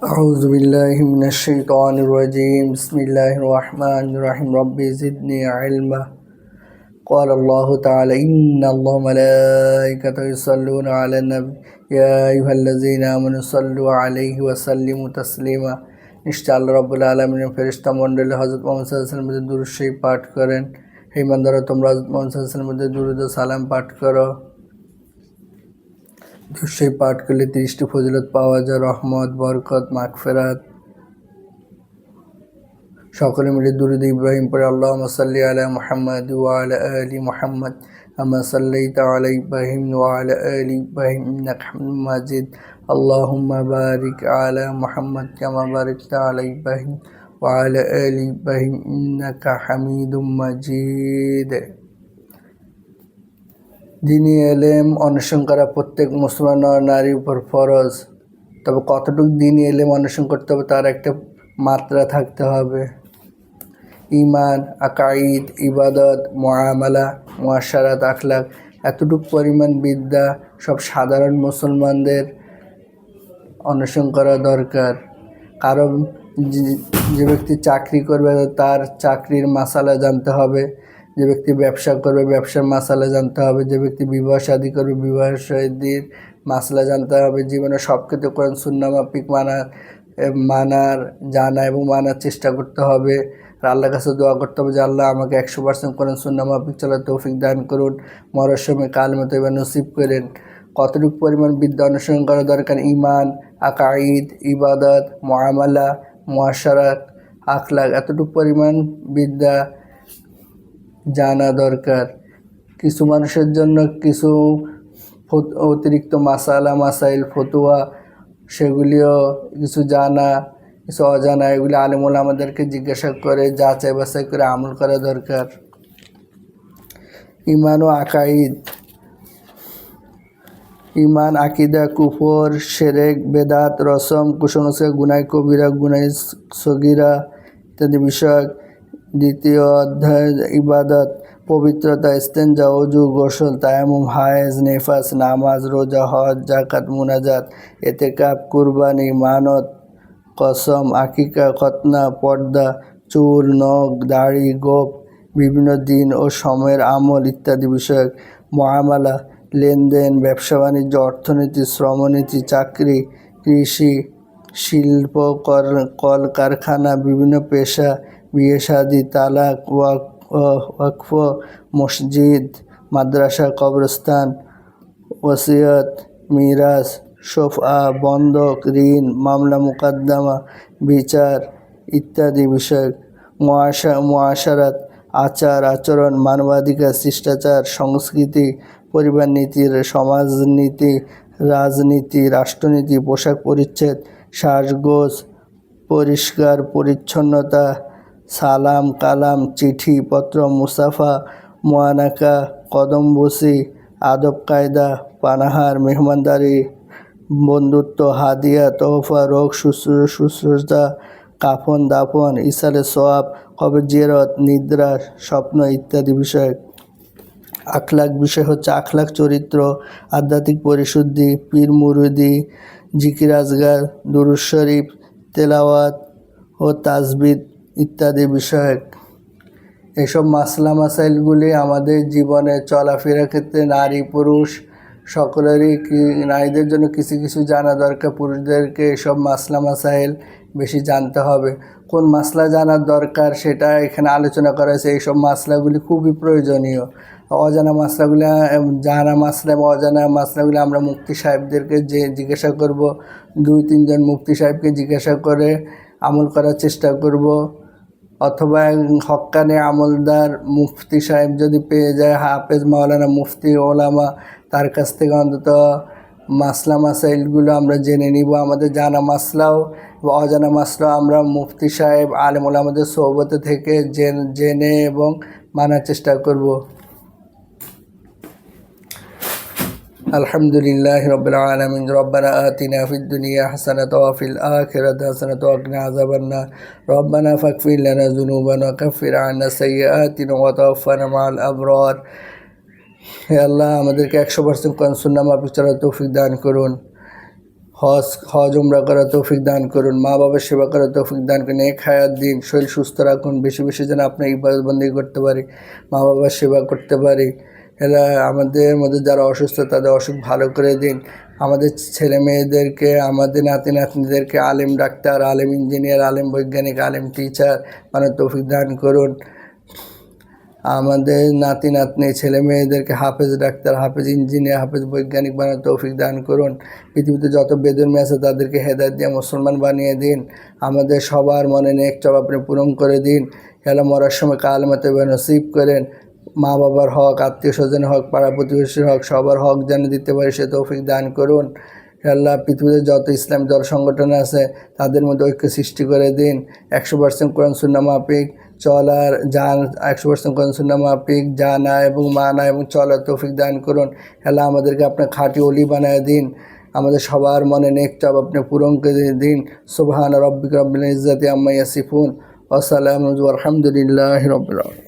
أعوذ بالله من الشيطان الرجيم بسم الله الرحمن الرحيم رب زدني علما قال الله تعالى إن الله ملائكته يصلون على النبي يا أيها الذين آمنوا صلوا عليه وسلموا تسليما নিশ্চয় আল্লাহ রাব্বুল আলামিনের ফেরেশতা মণ্ডলী হযরত মুহাম্মদ সাল্লাল্লাহু আলাইহি ওয়াসাল্লামের দুরূদ শরীফ পাঠ করেন। হে ইমানদাররা, তোমরা হযরত মুহাম্মদ সাল্লাল্লাহু আলাইহি ওয়াসাল্লামের দুরূদ ও সালাম পাঠ করো। দুরূদ শরীফ পাঠ করলে 30টি ফজিলত পাওয়া যায়, রহমত, বরকত, মাগফিরাত। সকলে মিলে দুরূদ ইব্রাহিম পড়ে আল্লাহুম্মা সাল্লি আলা মুহাম্মাদ ওয়া আলা আলি মুহাম্মাদ কামা সাল্লাইতা আলা ইব্রাহিম ওয়া আলা আলি ইব্রাহিম ইন্নাকা হামিদুম মাজিদ। আল্লাহুম্মা বারিক আলা মুহাম্মাদ কামা বারাকতা আলা ইব্রাহিম ওয়া আলা আলি ইব্রাহিম ইন্নাকা হামিদুম মাজিদ। দ্বীনি ইলম অন্বেষণ করা প্রত্যেক মুসলমান নারীর উপর ফরজ। তবে কতটুকু দ্বীনি ইলম অন্বেষণ করতে হবে তার একটা মাত্রা থাকতে হবে। ইমান, আকাইদ, ইবাদত, মুআমালা, মুআশারাত, আখলাক এতটুকু পরিমাণ বিদ্যা সব সাধারণ মুসলমানদের অন্বেষণ করা দরকার। কারণ যে ব্যক্তি চাকরি করবে তার চাকরির মাসালা জানতে হবে, যে ব্যক্তি ব্যবসা করবে ব্যবসার মাসালা জানতে হবে, যে ব্যক্তি বিবাহ শাদী করবে বিবাহ শাদীর মাসালা জানতে হবে। জীবনে সব ক্ষেত্রে কোরআন সুন্নাহ মাফিক মানার জানা এবং মানার চেষ্টা করতে হবে। আর আল্লাহর কাছে দোয়া করতে হবে যে আল্লাহ আমাকে 100% কোরআন সুন্নাহ মাফিক চলার তৌফিক দান করুন, মরার সময় কালেমা তয়্যিবা নসিব করেন। কতটুকু পরিমাণ বিদ্যা অনুসরণ করা দরকার? ইমান, আকাইদ, ইবাদত, মুআমালা, মুআশারাত, আখলাক এতটুকু পরিমাণ বিদ্যা জানা দরকার। কিছু মানুষের জন্য কিছু অতিরিক্ত মাসাইল ফতুয়া সেগুলিও কিছু জানা, কিছু অজানা, এগুলি আলেম ওলামাদেরকে জিজ্ঞাসা করে যাচাই বাছাই করে আমল করা দরকার। ইমান ও আকাইদ, ইমান, আকিদা, কুফর, শিরক, বেদাত, রসম, কুসংস্কার, গুনাহ কবিরা, গুনাহ সগীরা ইত্যাদি বিষয়। দ্বিতীয় অধ্যায় ইবাদত, পবিত্রতা, ইস্তেঞ্জা, ওযু, গোসল, তায়াম্মুম, হায়েজ, নেফাস, নামাজ, রোজা, হজ, যাকাত, মুনাজাত, এতেকাফ, কুরবানি, মানত, কসম, আকিকা, খতনা, পর্দা, চুল, নখ, দাড়ি, গোঁফ, বিভিন্ন দিন ও সময়ের আমল ইত্যাদি বিষয়। মুআমালা, লেনদেন, ব্যবসা বাণিজ্য, অর্থনীতি, শ্রমনীতি, চাকরি, কৃষি, শিল্প, কলকারখানা, বিভিন্ন পেশা, বিয়ে শাদী, তালাক, ওয়াকফ, মসজিদ, মাদ্রাসা, কবরস্থান, ওসিয়ত, মিরাস, শফা, বন্ধক, ঋণ, মামলা মোকদ্দমা, বিচার ইত্যাদি বিষয়। মুআশারাত, আচার আচরণ, মানবাধিকার, শিষ্টাচার, সংস্কৃতি, পরিবার নীতি, সমাজনীতি, রাজনীতি, রাষ্ট্রনীতি, পোশাক পরিচ্ছদ, শ্বাসগোজ, পরিষ্কার পরিচ্ছন্নতা, সালাম কালাম, চিঠি পত্র, মুসাফা, মুআনাকা, কদমবুসি, আদব কায়দা, পানাহার, মেহমানদারি, বন্ধুত্ব, হাদিয়া, তোহফা, রোগ শুশ্রূষা, কাফন দাফন, ইসালে সওয়াব, কবর জিয়ারত, নিদ্রা, স্বপ্ন ইত্যাদি বিষয়। আখলাক বিষয় হচ্ছে আখলাক, চরিত্র, আধ্যাত্মিক পরিশুদ্ধি, পীর মুরিদি, জিকির আজগার, দুরূদ শরীফ, তেলাওয়াত ও তাসবিহ ইত্যাদি বিষয়। এসব মাসলা মাসাইলগুলি আমাদের জীবনে চলাফেরার ক্ষেত্রে নারী পুরুষ সকলেরই নারীদের জন্য কিছু কিছু জানা দরকার, পুরুষদেরকে এসব মাসলা মাসাইল বেশি জানতে হবে। কোন মাসলা জানার দরকার সেটা এখানে আলোচনা করা হয়েছে। এইসব মাসলাগুলি খুবই প্রয়োজনীয়। অজানা মাসলাগুলি, জানা মাসলা এবং অজানা মাসলাগুলি আমরা মুফতি সাহেবদেরকে জিজ্ঞাসা করব, 2-3 জন মুফতি সাহেবকে জিজ্ঞাসা করে আমল করার চেষ্টা করব। অথবা হক্কানে আমলদার মুফতি সাহেব যদি পেয়ে যায়, হাফেজ মাওলানা মুফতি ওলামা, তার কাছ থেকে অন্তত মাসলা মাসাইলগুলো আমরা জেনে নিব। আমাদের জানা মাসলাও বা অজানা মাসলাও আমরা মুফতি সাহেব আলেম ওলামাদের সোহবতে থেকে জেনে এবং মানার চেষ্টা করব। আলহামদুলিল্লাহি রাব্বিল আলামিন। রব্বানা আতিনা ফিদ দুনিয়া হাসানাতাও ওয়া ফিল আখিরাতি হাসানাতাও ওয়া কিনা আযাবান্নার। রব্বানা ফাগফির লানা যুনুবানা ওয়া কাফির আন্না সাইয়্যাতিনা ওয়া তাওফানা মাআল আবরার। হে আল্লাহ, আমাদেরকে 100% কোরআন সুন্নাহ মাফিক চলার তৌফিক দান করুন। হজ উমরা করার তৌফিক দান করুন, মা বাবার সেবা করার তৌফিক দান করুন, নেক হায়াত দিন, শরীর সুস্থ রাখুন, বেশি বেশি যেন আপনার ইবাদত বন্দেগী করতে পারি, মা বাবার সেবা করতে পারি। এরা আমাদের মধ্যে যারা অসুস্থ তাদের অসুখ ভালো করে দিন। আমাদের ছেলে মেয়েদেরকে, আমাদের নাতি নাতনিদেরকে আলেম ডাক্তার, আলেম ইঞ্জিনিয়ার, আলেম বৈজ্ঞানিক, আলেম টিচার বানানোর তৌফিক দান করুন। আমাদের নাতি নাতনি ছেলে মেয়েদেরকে হাফেজ ডাক্তার, হাফেজ ইঞ্জিনিয়ার, হাফেজ বৈজ্ঞানিক বানানোর তৌফিক দান করুন। পৃথিবীতে যত বেদর্মী আছে তাদেরকে হেদায়েত দিয়ে মুসলমান বানিয়ে দিন। আমাদের সবার মনে নেক চাওয়া আপনি পূরণ করে দিন। হেলা মরার সময় কালেমা তয়্যিবা নসিব করেন। মা বাবার হক, আত্মীয় স্বজনের হক, পাড়া প্রতিবেশীর হক, সবার হক যেন দিতে পারি সে তৌফিক দান করুন। আল্লাহ পৃথিবীতে যত ইসলামী দল সংগঠন আছে তাদের মধ্যে ঐক্য সৃষ্টি করে দিন। 100% কোরআন সুন্নাহ মাফিক চলার, জান 100% কোরআন সুন্নাহ মাফিক জানা এবং মানা এবং চলার তৌফিক দান করুন। আল্লাহ আমাদেরকে আপনার খাঁটি ওলি বানায় দিন। আমাদের সবার মনে নেক চাপ আপনি পূরণ করে দিন। সুবহান রাব্বিকা রাব্বিল ইজ্জাতি আম্মা ইয়াসিফুন ওয়া সালামুন ওয়া আলহামদুলিল্লাহি রাব্বিল আলামিন।